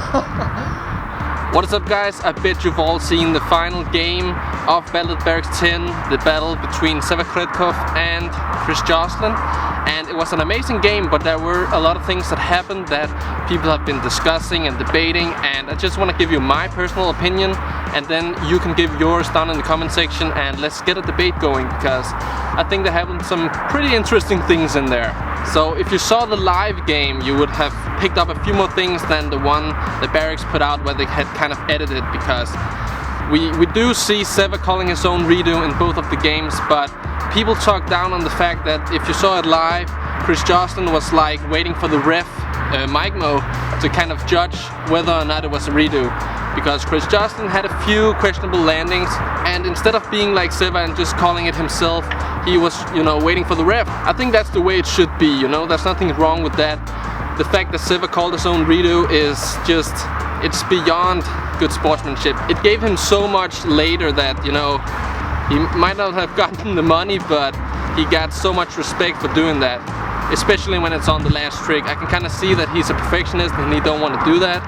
What is up, guys? I bet you've all seen the final game of Battle at Barracks 10, the battle between Sewa and Chris Joslin. And it was an amazing game, but there were a lot of things that happened that people have been discussing and debating, and I just want to give you my personal opinion, and then you can give yours down in the comment section and let's get a debate going, because I think there happened some pretty interesting things in there. So if you saw the live game, you would have picked up a few more things than the one the Barracks put out where they had kind of edited, because we do see Sewa calling his own redo in both of the games, but people talk down on the fact that if you saw it live, Chris Joslin was like waiting for the ref, Mike Mo, to kind of judge whether or not it was a redo, because Chris Joslin had a few questionable landings, and instead of being like Sewa and just calling it himself, he was, you know, waiting for the ref. I think that's the way it should be, you know, there's nothing wrong with that. The fact that Sewa called his own redo is just, it's beyond good sportsmanship. It gave him so much later that, you know, he might not have gotten the money, but he got so much respect for doing that, especially when it's on the last trick. I can kind of see that he's a perfectionist and he don't want to do that.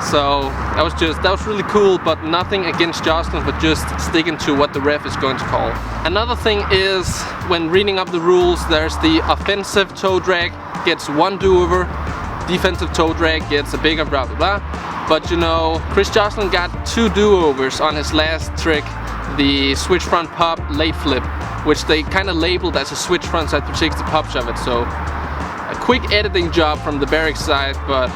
So that was really cool, but nothing against Joslin, but just sticking to what the ref is going to call. Another thing is, when reading up the rules, there's the offensive toe drag gets one do-over, defensive toe drag gets a bigger blah blah blah. But you know, Chris Joslin got two do-overs on his last trick, the switch front pop late flip, which they kind of labeled as a switch front side 360 pop shove it. So a quick editing job from the Barracks side, but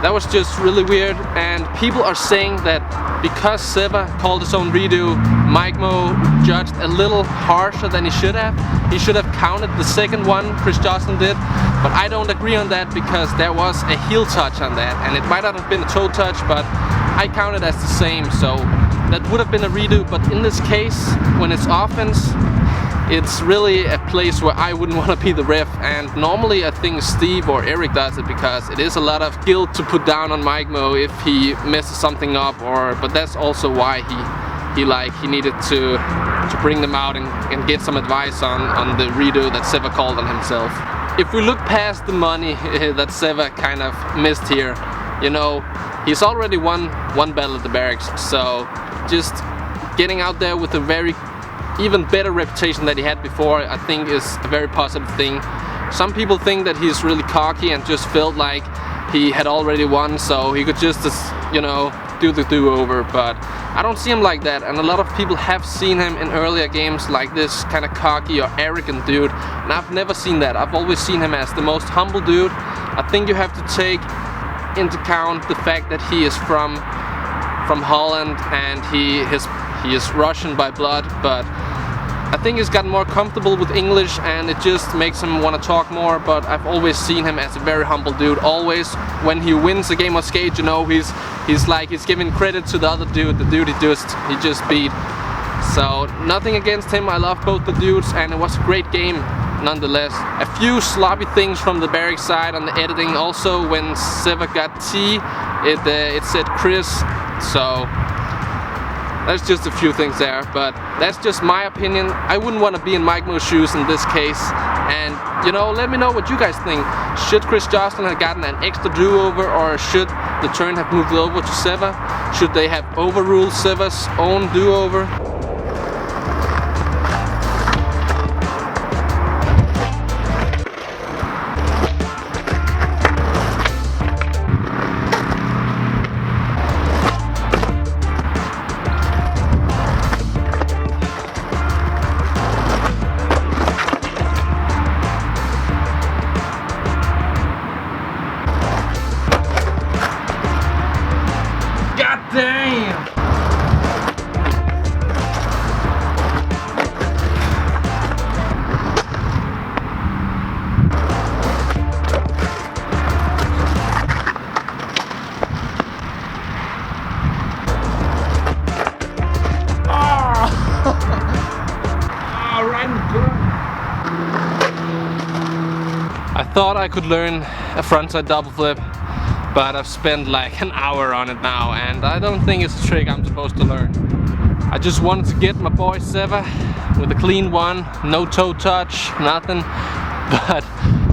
that was just really weird. And people are saying that because Sewa called his own redo, Mike Mo judged a little harsher than he should have. He should have counted the second one Chris Joslin did, but I don't agree on that, because there was a heel touch on that, and it might not have been a toe touch, but I counted as the same, so that would have been a redo. But in this case, when it's offense, it's really a place where I wouldn't want to be the ref, and normally I think Steve or Eric does it, because it is a lot of guilt to put down on Mike Mo if he messes something up, but that's also why he needed to bring them out and get some advice on the redo that Sewa called on himself. If we look past the money that Sewa kind of missed here, you know, he's already won one battle at the Barracks, so just getting out there with a very even better reputation that he had before, I think is a very positive thing. Some people think that he's really cocky and just felt like he had already won, so he could just you know, do the do-over, but I don't see him like that, and a lot of people have seen him in earlier games like this kind of cocky or arrogant dude, and I've never seen that. I've always seen him as the most humble dude. I think you have to take into account the fact that he is from Holland and he is Russian by blood, but I think he's gotten more comfortable with English and it just makes him want to talk more. But I've always seen him as a very humble dude. Always when he wins a game of skate, you know, he's giving credit to the other dude, the dude he just beat. So nothing against him, I love both the dudes, and it was a great game nonetheless. A few sloppy things from the Barracks side on the editing. Also, when Sewa got T, it said Chris, so there's just a few things there, but that's just my opinion. I wouldn't want to be in Mike Mo's shoes in this case, and you know, let me know what you guys think. Should Chris Joslin have gotten an extra do-over, or should the turn have moved over to Sewa? Should they have overruled Sewa's own do-over? I thought I could learn a frontside double flip, but I've spent like an hour on it now, and I don't think it's a trick I'm supposed to learn. I just wanted to get my boy Sewa with a clean one, no toe touch, nothing. But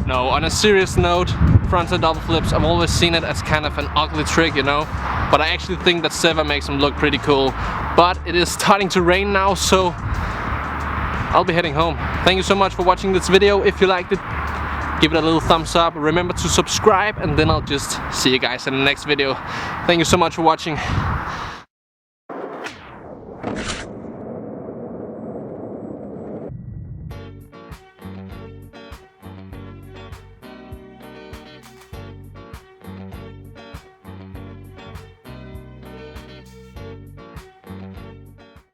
no, on a serious note, frontside double flips. I've always seen it as kind of an ugly trick, you know, but I actually think that Sewa makes them look pretty cool. But it is starting to rain now, so I'll be heading home. Thank you so much for watching this video. If you liked it, give it a little thumbs up. Remember to subscribe, and then I'll just see you guys in the next video. Thank you so much for watching.